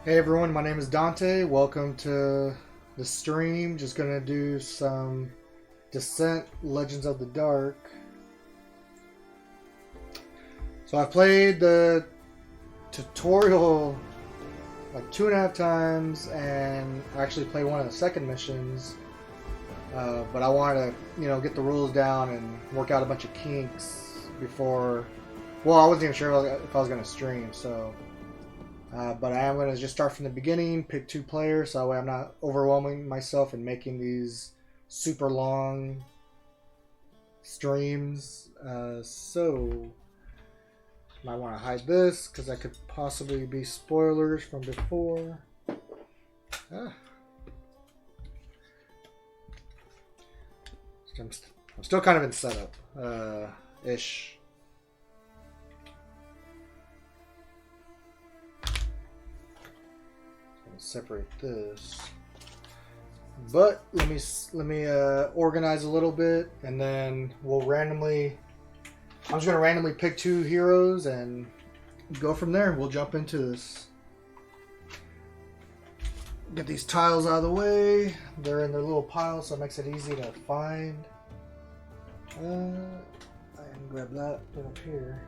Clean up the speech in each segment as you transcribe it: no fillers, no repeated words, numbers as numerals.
Hey everyone, my name is Dante. Welcome to the stream. Just gonna do some Descent Legends of the Dark. So I've played the tutorial like 2.5 times, and I actually played one of the second missions. But I wanted to, get the rules down and work out a bunch of kinks before. Well, I wasn't even sure if I was gonna stream, so. But I am going to just start from the beginning, pick 2 players, so that way I'm not overwhelming myself and making these super long streams. So, might want to hide this because that could possibly be spoilers from before. Ah. I'm still kind of in setup ish. Separate this, but let me organize a little bit, and then we'll randomly. I'm just gonna randomly pick 2 heroes and go from there. We'll jump into this. Get these tiles out of the way. They're in their little pile, so it makes it easy to find. I can grab that up here.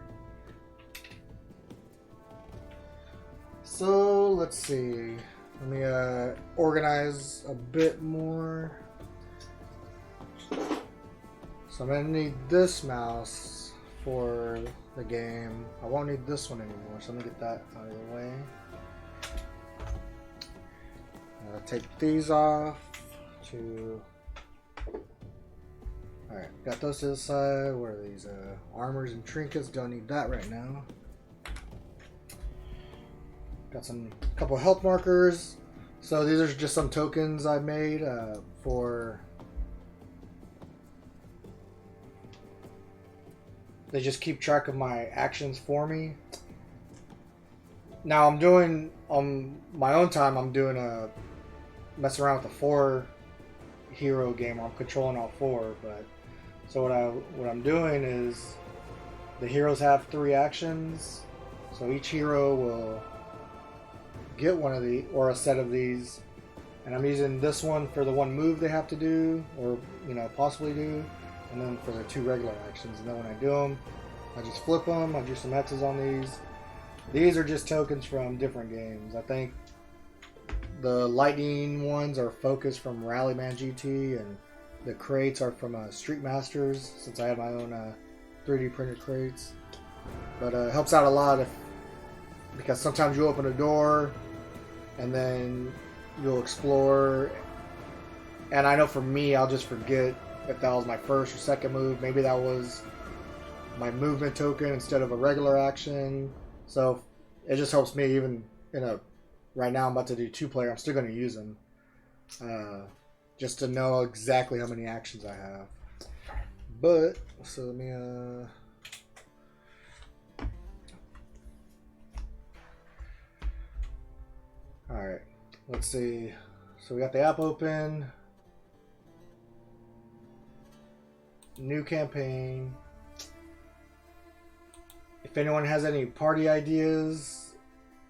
So let's see. Let me organize a bit more. So I'm going to need this mouse for the game. I won't need this one anymore, so I'm going to get that out of the way. Take these off to... Alright, got those to the side. What are these? Armors and trinkets. Don't need that right now. Got a couple health markers. So these are just some tokens I made for. They just keep track of my actions for me. Now I'm doing on my own time. I'm doing a messing around with the 4 hero game. I'm controlling all 4, but so what I'm doing is the heroes have 3 actions. So each hero will get one of the or a set of these, and I'm using this one for the 1 move they have to do, or possibly do, and then for the 2 regular actions. And then when I do them, I just flip them. I do some X's on these. These are just tokens from different games. I think the lightning ones are focused from Rallyman GT, and the crates are from Street Masters, since I have my own 3D printed crates. But it helps out a lot because sometimes you open a door and then you'll explore, and I know for me, I'll just forget if that was my first or second move. Maybe that was my movement token instead of a regular action. So it just helps me, even right now I'm about to do 2-player, I'm still going to use them just to know exactly how many actions I have. But so let me Alright, let's see. So we got the app open. New campaign. If anyone has any party ideas,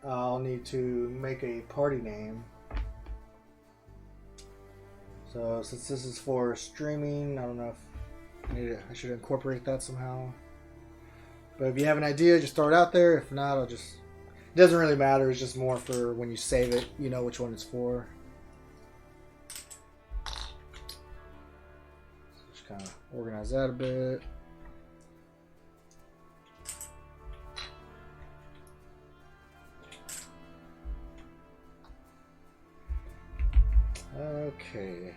I'll need to make a party name. So since this is for streaming, I don't know if I should incorporate that somehow. But if you have an idea, just throw it out there. If not, I'll just... It doesn't really matter. It's just more for when you save it, you know which one it's for. So just kind of organize that a bit. Okay.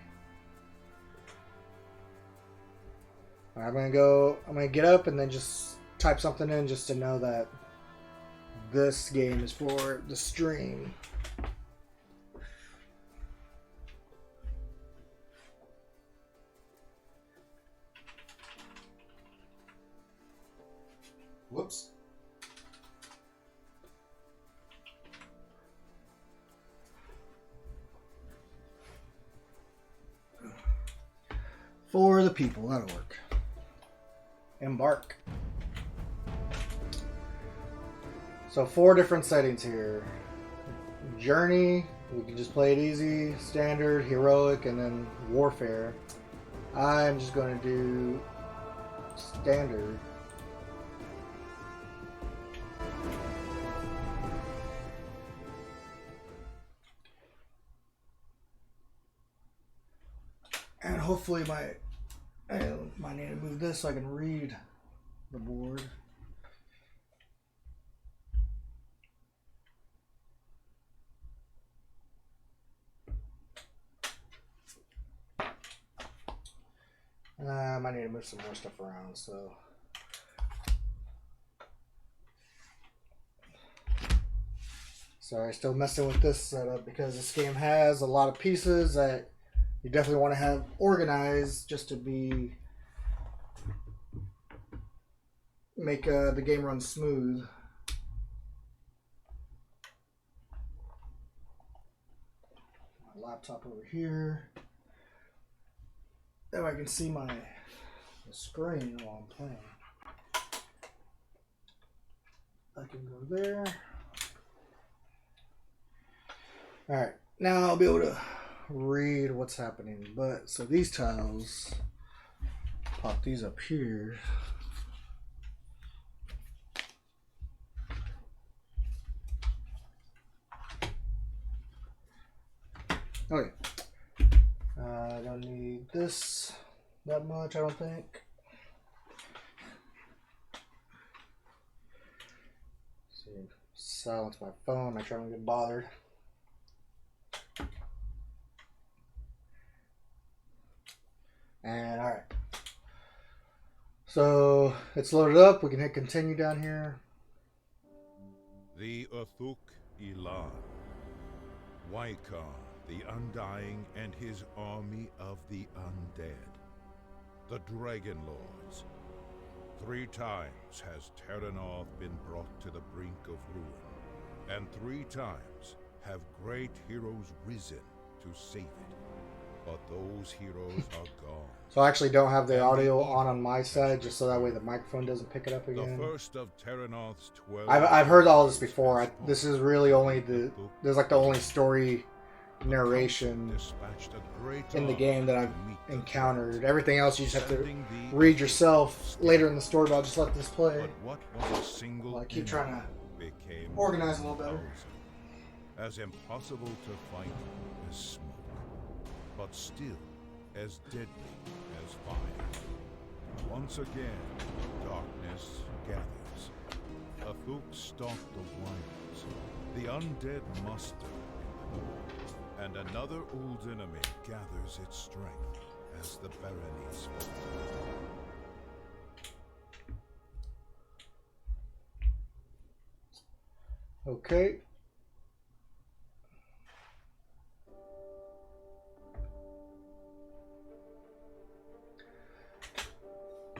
I'm gonna get up and then just type something in just to know that this game is for the stream. Whoops. For the people, that'll work. Embark. So 4 different settings here. Journey, we can just play it easy, standard, heroic, and then warfare. I'm just going to do standard. And hopefully I might need to move this so I can read the board. I might need to move some more stuff around, so. Sorry, still messing with this setup because this game has a lot of pieces that you definitely want to have organized just to make the game run smooth. My laptop over here. That way I can see the screen while I'm playing. I can go there. Alright, now I'll be able to read what's happening. But so these tiles, pop these up here. Okay. I don't need this that much, I don't think. See, silence my phone, make sure I don't get bothered. And alright. So it's loaded up, we can hit continue down here. The Uthuk Ilan, Waikar, the Undying, and his army of the undead, the Dragon Lords. 3 times has Terranoth been brought to the brink of ruin, and 3 times have great heroes risen to save it. But those heroes are gone. So I actually don't have the audio on my side, just so that way the microphone doesn't pick it up again. The first of Terranoth's 12. I've heard all this before. This is really only there's like the only story narration in the game that I've encountered. Everything else you just have to read yourself later in the story, but I'll just let this play. Well, I keep trying to organize a little better. As impossible to fight as smoke, but still as deadly as fire. Once again, darkness gathers. Uthuk stalked the wilds, the undead muster in the north, and another old enemy gathers its strength as the baronies fall. Okay.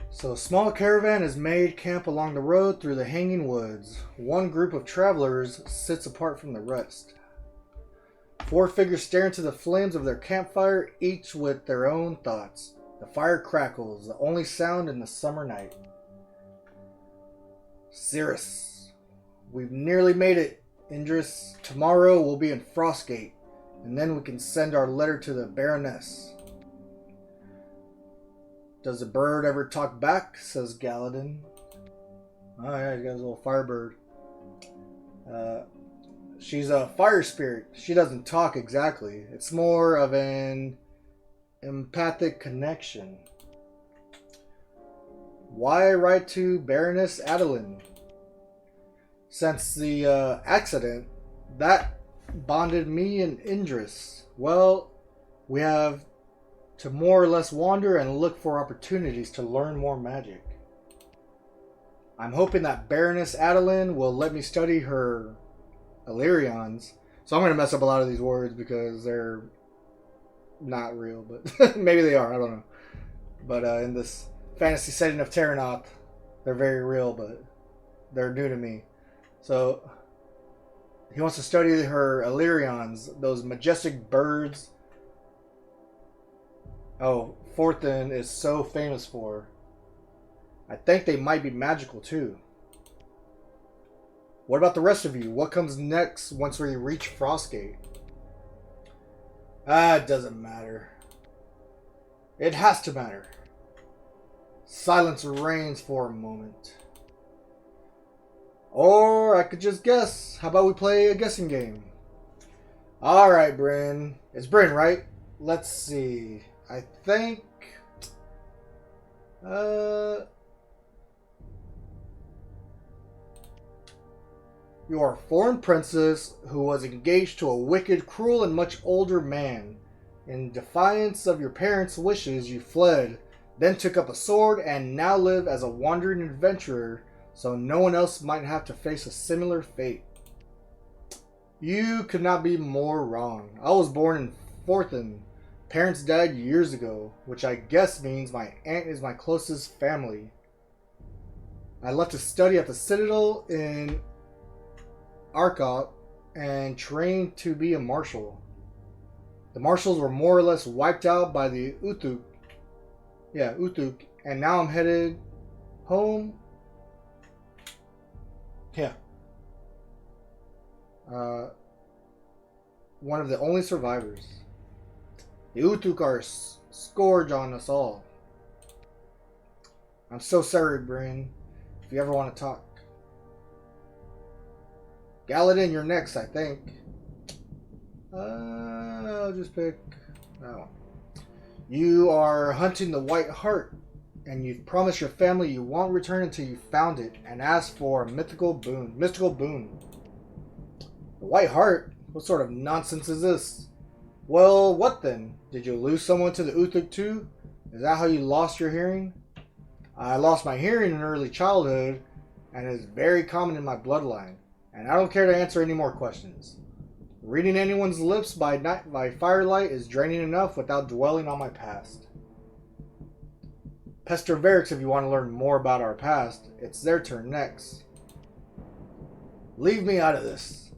So a small caravan is made camp along the road through the hanging woods. One group of travelers sits apart from the rest. 4 figures stare into the flames of their campfire, each with their own thoughts. The fire crackles, the only sound in the summer night. Cirrus, we've nearly made it, Indris. Tomorrow we'll be in Frostgate, and then we can send our letter to the Baroness. Does the bird ever talk back? Says Galadin. Oh yeah, he's got his little firebird. She's a fire spirit. She doesn't talk exactly. It's more of an empathic connection. Why write to Baroness Adeline? Since the accident, that bonded me and Indris. Well, we have to more or less wander and look for opportunities to learn more magic. I'm hoping that Baroness Adeline will let me study her Illyrians. So I'm going to mess up a lot of these words because they're not real, but maybe they are, I don't know. But in this fantasy setting of Terranoth, they're very real, but they're new to me. So he wants to study her Illyrians, those majestic birds. Oh, Forthin is so famous for. I think they might be magical too. What about the rest of you? What comes next once we reach Frostgate? It doesn't matter. It has to matter. Silence reigns for a moment. Or I could just guess. How about we play a guessing game? Alright, Bryn. It's Bryn, right? Let's see. I think... You are a foreign princess who was engaged to a wicked, cruel, and much older man. In defiance of your parents' wishes, you fled, then took up a sword, and now live as a wandering adventurer so no one else might have to face a similar fate. You could not be more wrong. I was born in Forthen. Parents died years ago, which I guess means my aunt is my closest family. I left to study at the Citadel in Arcot and trained to be a marshal. The marshals were more or less wiped out by the Uthuk. Yeah, Uthuk. And now I'm headed home. Yeah. One of the only survivors. The Uthuk are a scourge on us all. I'm so sorry, Bryn. If you ever want to talk. Galadin, you're next, I think. I'll just pick that one. You are hunting the White Heart, and you've promised your family you won't return until you found it and ask for a mystical boon. The White Heart? What sort of nonsense is this? Well, what then? Did you lose someone to the Uthuk too? Is that how you lost your hearing? I lost my hearing in early childhood, and it is very common in my bloodline. And I don't care to answer any more questions. Reading anyone's lips by firelight is draining enough without dwelling on my past. Pester Varix if you want to learn more about our past. It's their turn next. Leave me out of this.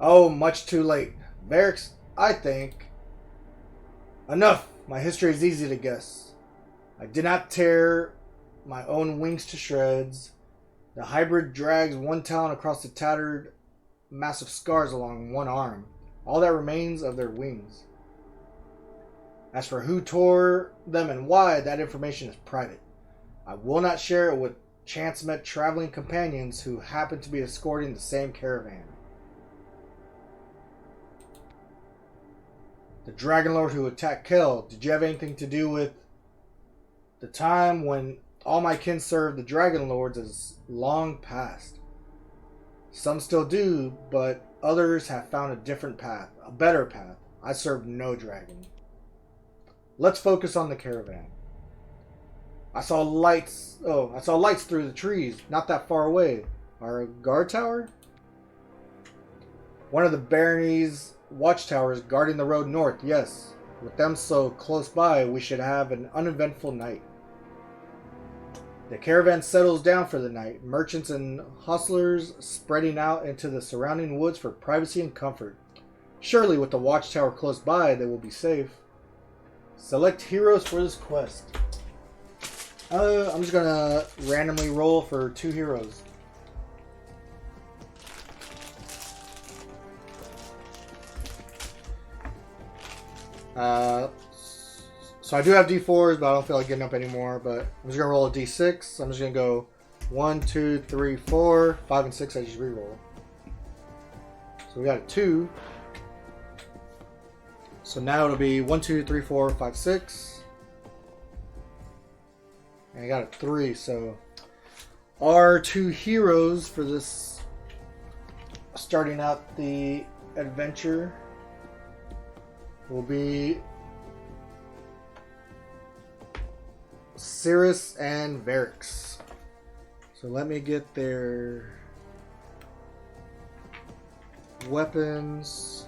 Oh, much too late. Varix, I think... Enough! My history is easy to guess. I did not tear my own wings to shreds. The hybrid drags one talon across the tattered, massive scars along one arm. All that remains of their wings. As for who tore them and why, that information is private. I will not share it with chance-met traveling companions who happen to be escorting the same caravan. The Dragon Lord who attacked Kel, did you have anything to do with the time when all my kin served the Dragon Lords is long past? Some still do, but others have found a different path, a better path. I served no dragon. Let's focus on the caravan. I saw lights through the trees, not that far away. Our guard tower? One of the barony's watchtowers guarding the road north, yes. With them so close by, we should have an uneventful night. The caravan settles down for the night, merchants and hustlers spreading out into the surrounding woods for privacy and comfort. Surely with the watchtower close by, they will be safe. Select heroes for this quest. I'm just gonna randomly roll for 2 heroes. So I do have D4s, but I don't feel like getting up anymore. But I'm just gonna roll a D6. I'm just gonna go 1, 2, 3, 4, 5, and 6. I just reroll. So we got a 2. So now it'll be 1, 2, 3, 4, 5, 6. And I got a 3. So our 2 heroes for this starting out the adventure will be Cirrus and Varix. So let me get their weapons.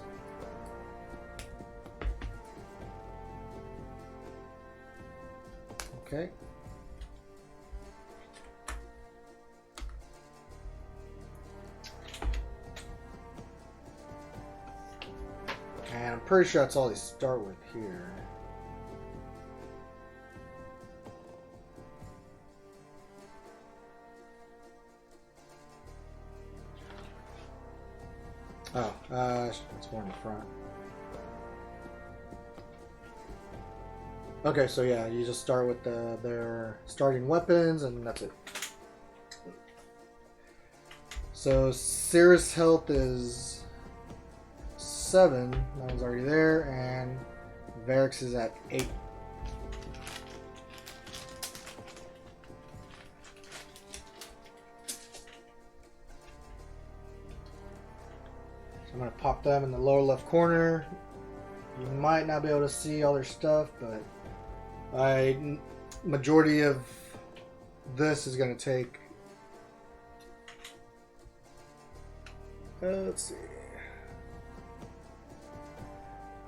Okay. And I'm pretty sure that's all they start with here. Oh, it's more in the front. Okay, so yeah, you just start with their starting weapons, and that's it. So Cirrus health is 7. That one's already there, and Varix is at 8. So I'm gonna pop them in the lower left corner. You might not be able to see all their stuff, but majority of this is gonna take. Let's see.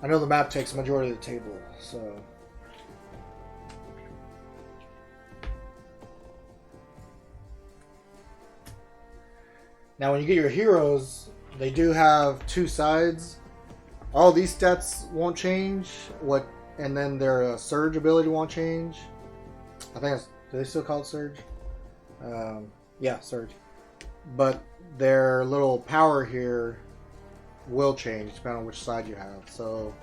I know the map takes a majority of the table, so. Now, when you get your heroes, they do have 2 sides. All these stats won't change. And then their surge ability won't change. I think do they still call it surge? Yeah, surge. But their little power here will change depending on which side you have. So,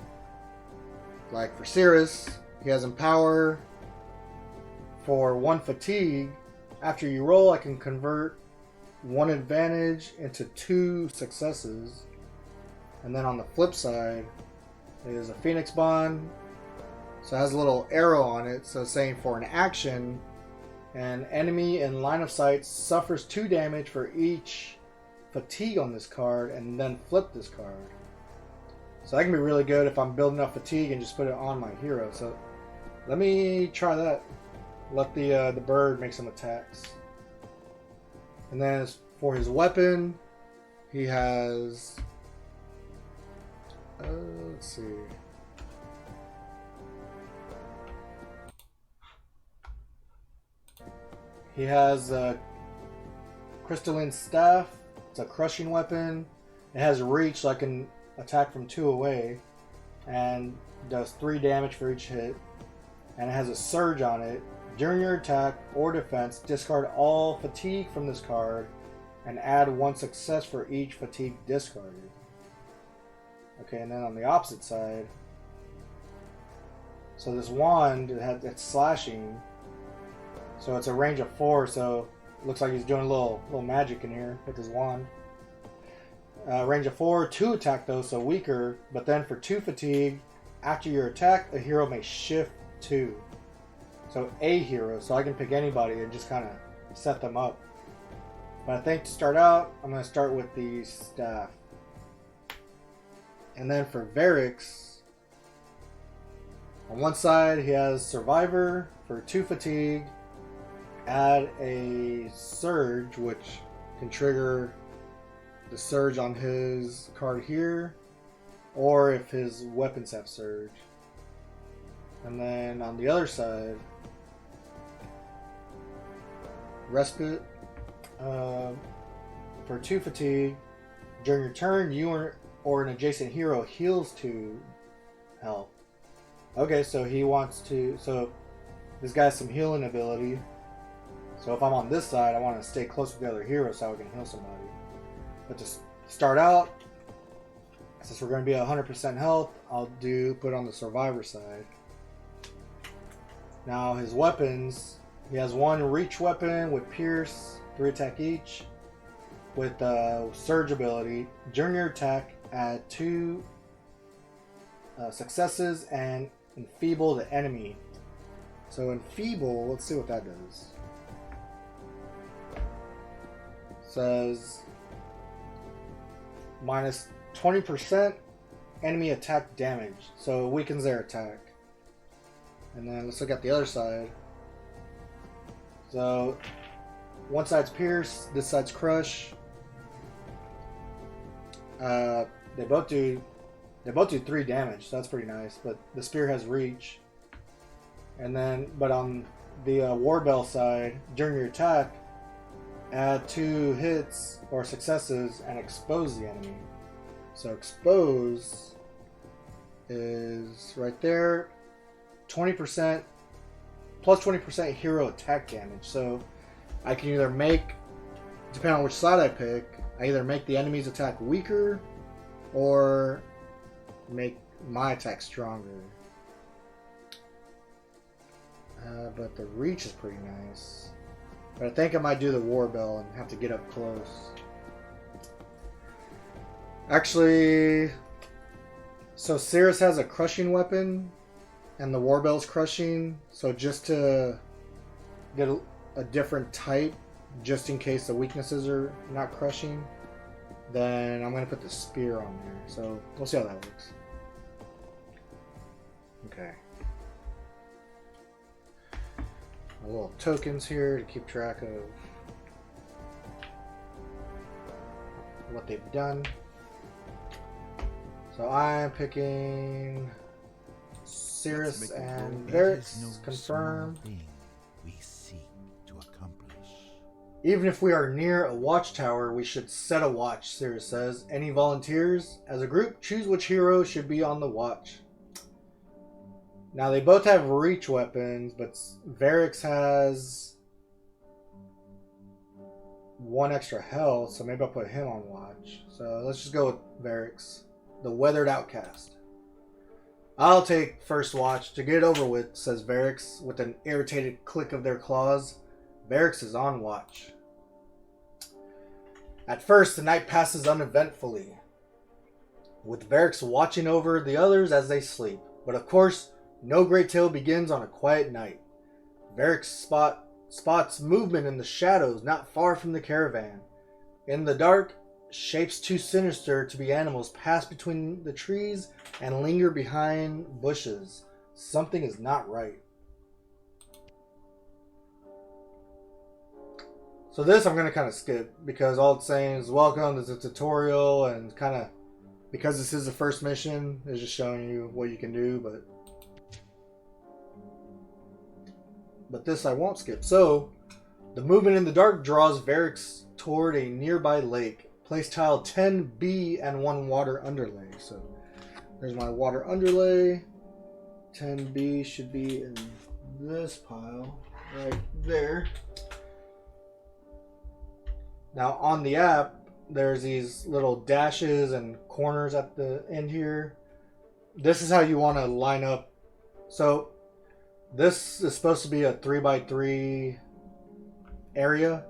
like for Cirrus, he has Empower. For 1 fatigue, after you roll, I can convert 1 advantage into 2 successes. And then on the flip side is a Phoenix Bond. So it has a little arrow on it. So it's saying for an action, an enemy in line of sight suffers 2 damage for each fatigue on this card, and then flip this card. So that can be really good if I'm building up fatigue and just put it on my hero. So let me try that. Let the bird make some attacks. And then for his weapon, he has let's see. He has a crystalline staff. It's a crushing weapon. It has reach, so I can attack from 2 away, and does 3 damage for each hit. And it has a surge on it. During your attack or defense, discard all fatigue from this card, and add 1 success for each fatigue discarded. Okay, and then on the opposite side, so this wand, it's slashing. So it's a range of 4, so it looks like he's doing a little magic in here with his wand. Range of 4, 2 attack though, so weaker, but then for 2 fatigue, after your attack, a hero may shift 2. So a hero, so I can pick anybody and just kind of set them up. But I think to start out, I'm going to start with the staff. And then for Varix, on one side he has Survivor for 2 fatigue. Add a surge, which can trigger the surge on his card here, or if his weapons have surge. And then on the other side, Respite for 2 fatigue. During your turn, you or an adjacent hero heals 2 health. Okay, so he wants to. So this guy has some healing ability. So if I'm on this side, I want to stay close with the other hero so I can heal somebody. But to start out, since we're going to be at 100% health, I'll put on the Survivor side. Now his weapons, he has 1 reach weapon with Pierce, 3 attack each, with Surge ability. During your attack, add 2 successes and enfeeble the enemy. So enfeeble, let's see what that does. Says minus 20% enemy attack damage, so it weakens their attack. And then let's look at the other side. So one side's Pierce, this side's Crush. They both do 3 damage, so that's pretty nice. But the spear has reach. And then, but on the Warbell side, during your attack, add 2 hits or successes and expose the enemy. So expose is right there. 20% plus 20% hero attack damage. So I can either make, depending on which side I pick, I either make the enemy's attack weaker or make my attack stronger. But the reach is pretty nice. But I think I might do the War Bell and have to get up close. Actually, so Cirrus has a crushing weapon, and the War Bell's crushing. So just to get a different type, just in case the weaknesses are not crushing, then I'm going to put the spear on there. So we'll see how that works. Okay. My little tokens here to keep track of what they've done. So I'm picking Cirrus and Varix. Confirm. We seek to accomplish. Even if we are near a watchtower, we should set a watch, Cirrus says. Any volunteers? As a group, choose which hero should be on the watch. Now, they both have reach weapons, but Varix has 1 extra health, so maybe I'll put him on watch. So let's just go with Varix, the Weathered Outcast. I'll take first watch to get it over with, says Varix, with an irritated click of their claws. Varix is on watch. At first, the night passes uneventfully, with Varix watching over the others as they sleep. But of course, no great tale begins on a quiet night. Varix spots movement in the shadows not far from the caravan. In the dark, shapes too sinister to be animals pass between the trees and linger behind bushes. Something is not right. So this I'm going to kind of skip because all it's saying is welcome, there's a tutorial, and kind of because this is the first mission, it's just showing you what you can do, but this I won't skip. So, the movement in the dark draws Varix toward a nearby lake. Place tile 10B and 1 water underlay. So, there's my water underlay. 10B should be in this pile right there. Now, on the app, there's these little dashes and corners at the end here. This is how you want to line up. So, this is supposed to be a 3x3 area.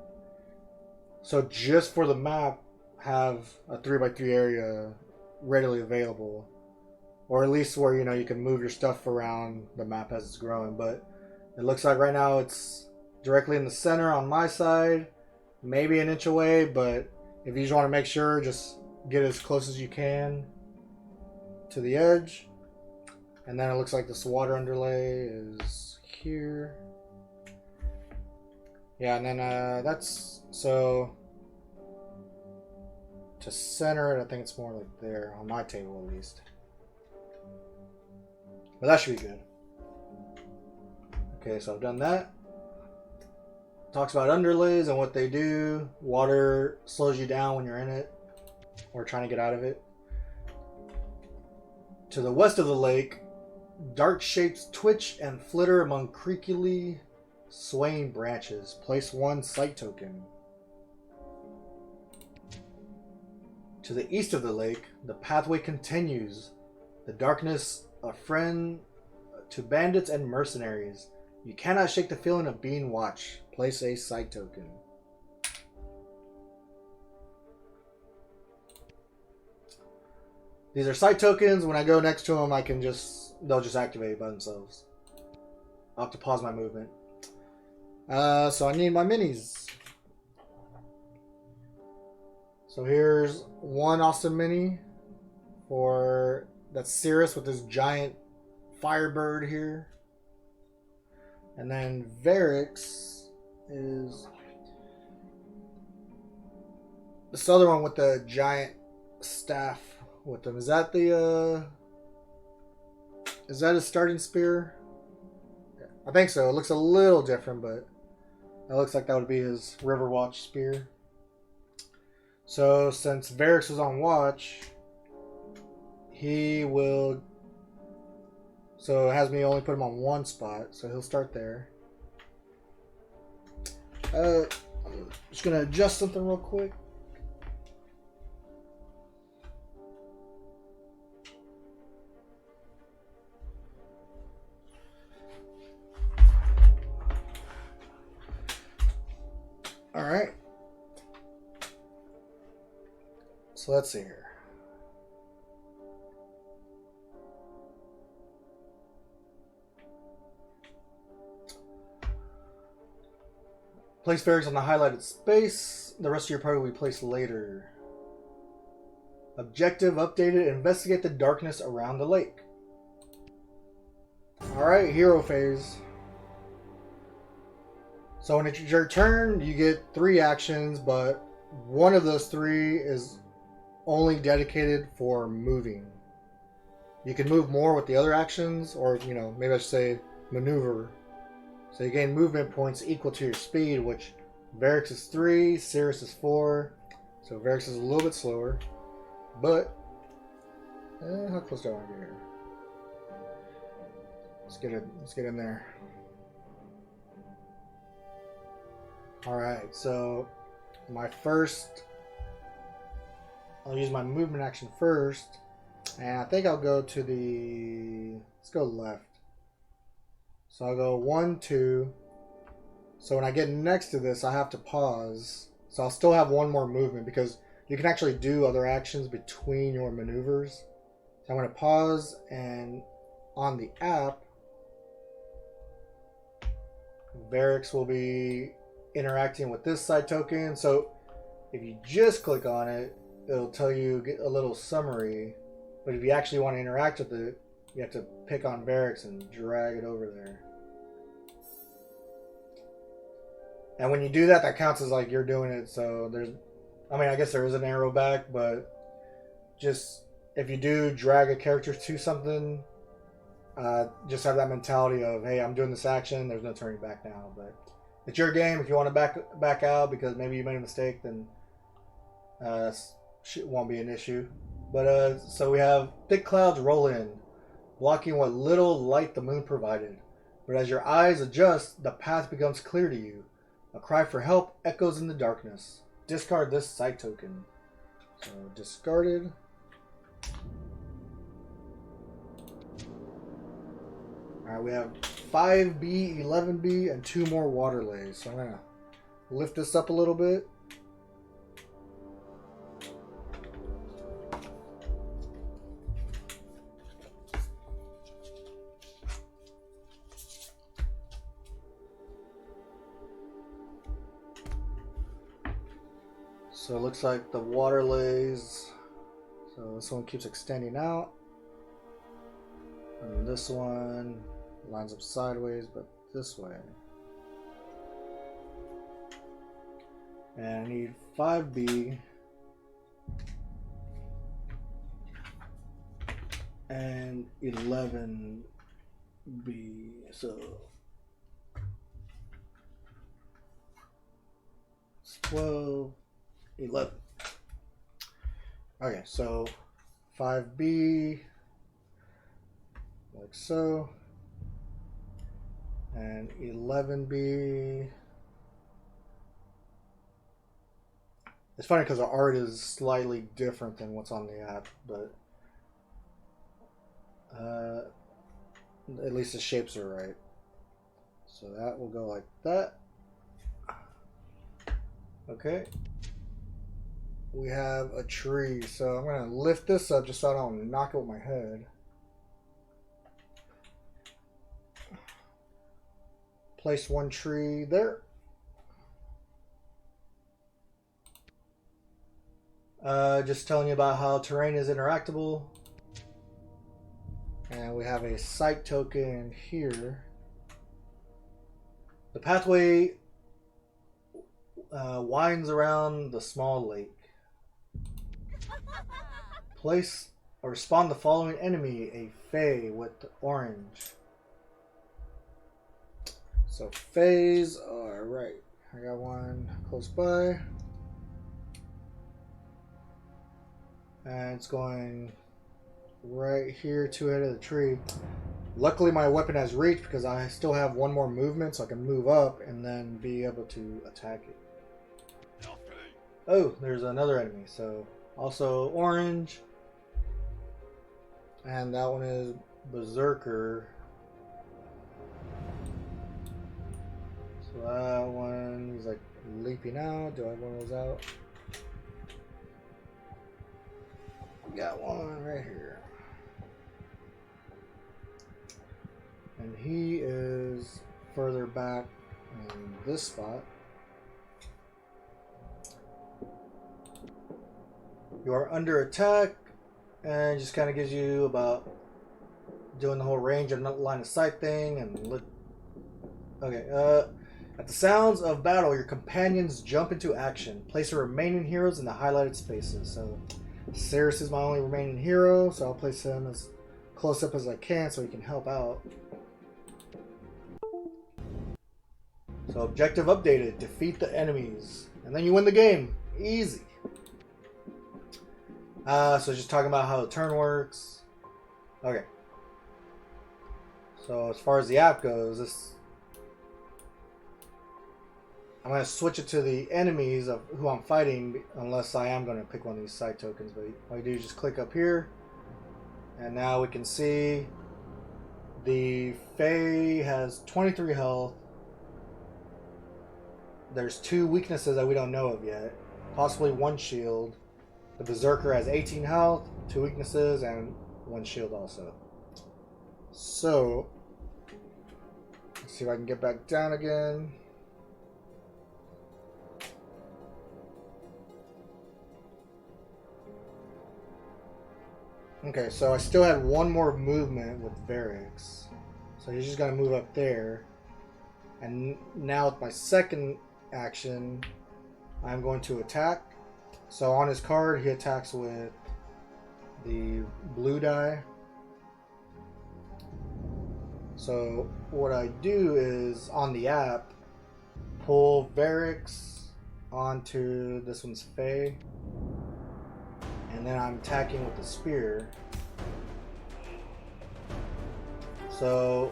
So just for the map, have a 3x3 area readily available. Or at least where, you can move your stuff around the map as it's growing. But it looks like right now it's directly in the center on my side. Maybe an inch away, but if you just want to make sure, just get as close as you can to the edge. And then it looks like this water underlay is here. Yeah, and then that's, so to center it, I think it's more like there, on my table at least. But that should be good. Okay, so I've done that. Talks about underlays and what they do. Water slows you down when you're in it or trying to get out of it. To the west of the lake, dark shapes twitch and flitter among creakily swaying branches. Place 1 sight token. To the east of the lake, the pathway continues. The darkness, a friend to bandits and mercenaries. You cannot shake the feeling of being watched. Place a sight token. These are sight tokens. When I go next to them, they'll just activate by themselves. I'll have to pause my movement. So I need my minis. So here's one awesome mini that's Cirrus with this giant firebird here. And then Varix is this other one with the giant staff with them. Is that a starting spear? I think so. It looks a little different, but it looks like that would be his Riverwatch spear. So since Varix is on watch, he will. So it has me only put him on 1 spot, so he'll start there. I'm just gonna adjust something real quick. So let's see here. Place Varix on the highlighted space. The rest of your party will be placed later. Objective updated. Investigate the darkness around the lake. Alright, hero phase. So when it's your turn, you get 3 actions, but one of those 3 is only dedicated for moving. You can move more with the other actions, or, you know, maybe I should say maneuver. So you gain movement points equal to your speed, which Varix is 3, Cirrus is 4. So Varix is a little bit slower. But, how close do I want to get here? Let's get in there. Alright, so I'll use my movement action first. And I think I'll go to let's go left. So I'll go 1, 2. So when I get next to this, I have to pause. So I'll still have one more movement because you can actually do other actions between your maneuvers. So I'm going to pause, and on the app, Varix will be interacting with this side token. So if you just click on it, it'll tell you, get a little summary. But if you actually want to interact with it, you have to pick on Varix and drag it over there. And when you do that, that counts as like you're doing it. So I guess there is an arrow back, but just if you do drag a character to something, just have that mentality of, hey, I'm doing this action, there's no turning back now. But it's your game. If you want to back out because maybe you made a mistake, then it won't be an issue. But so we have thick clouds roll in, blocking what little light the moon provided. But as your eyes adjust, the path becomes clear to you. A cry for help echoes in the darkness. Discard this side token. So discarded. Alright, we have 5B, 11B, and 2 more water lays. So I'm going to lift this up a little bit. So it looks like the water lays. So this one keeps extending out. And this one lines up sideways, but this way. And I need 5B. And 11B. So it's 12. 11. Okay, so 5B, like so, and 11B. It's funny because the art is slightly different than what's on the app, but at least the shapes are right. So that will go like that. Okay. We have a tree, so I'm going to lift this up just so I don't knock it with my head. Place 1 tree there. Just telling you about how terrain is interactable. And we have a site token here. The pathway winds around the small lake. Place or spawn the following enemy, a Fae with orange. So Faes, alright. I got one close by. And it's going right here to the head of the tree. Luckily my weapon has reach because I still have one more movement, so I can move up and then be able to attack it. Oh, there's another enemy. So also orange. And that one is Berserker. So that one, he's like leaping out. Do I have one of those out? got one right here. And he is further back in this spot. You are under attack, and it just kind of gives you about doing the whole range of line of sight thing. And look, okay. At the sounds of battle, your companions jump into action. Place your remaining heroes in the highlighted spaces. So, Cyrus is my only remaining hero, so I'll place him as close up as I can so he can help out. So, objective updated: defeat the enemies, and then you win the game. Easy. So just talking about how the turn works. Okay. So as far as the app goes, I'm going to switch it to the enemies of who I'm fighting, unless I am going to pick one of these side tokens. But all you do is just click up here, and now we can see the Fae has 23 health. There's 2 weaknesses that we don't know of yet, possibly 1 shield. The Berserker has 18 health, 2 weaknesses, and 1 shield also. So, let's see if I can get back down again. Okay, so I still had 1 more movement with Varix. So he's just going to move up there. And now with my second action, I'm going to attack. So on his card, he attacks with the blue die. So what I do is, on the app, pull Varix onto this one's Fae. And then I'm attacking with the spear. So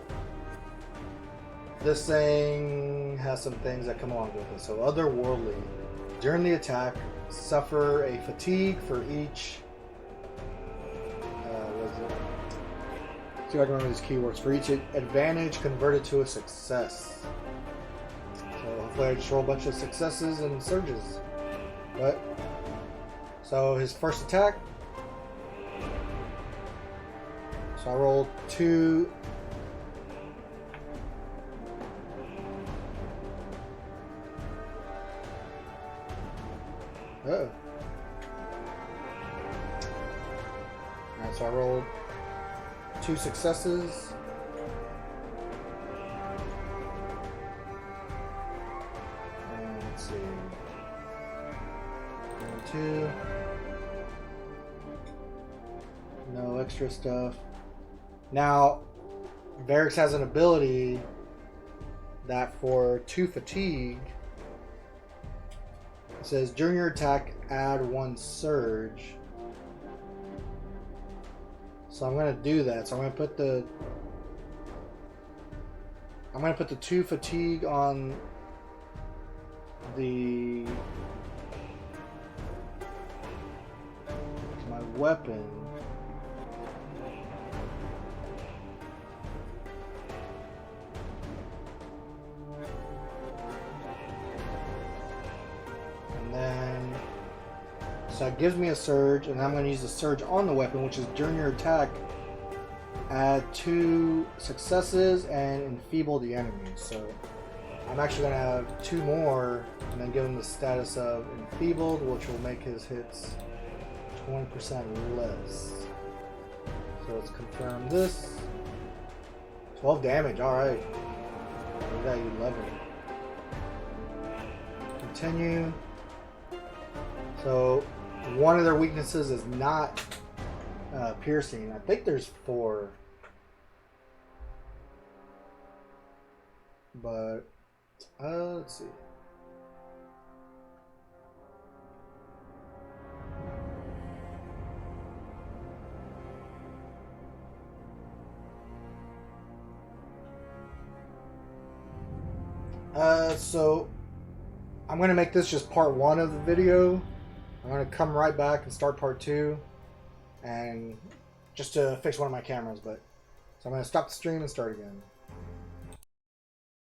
this thing has some things that come along with it. So otherworldly. During the attack, suffer a fatigue for each. What is it? See if I can remember these keywords. For each advantage converted to a success. So hopefully I just roll a bunch of successes and surges. But so his first attack. So I rolled 2. Uh-oh. Alright, so I rolled 2 successes. And let's see. 2. No extra stuff. Now, Varix has an ability that for 2 fatigue, it says during your attack, add 1 surge. So I'm going to do that. So I'm going to put the 2 fatigue on my weapon. So that gives me a surge, and I'm going to use the surge on the weapon, which is during your attack, add 2 successes and enfeeble the enemy. So I'm actually going to have 2 more, and then give him the status of enfeebled, which will make his hits 20% less. So let's confirm this. 12 damage, alright. Look at that, you love it. Continue. So one of their weaknesses is not piercing. I think there's 4. But let's see. So I'm going to make this just part 1 of the video. I'm going to come right back and start part 2, and just to fix one of my cameras. But so I'm going to stop the stream and start again.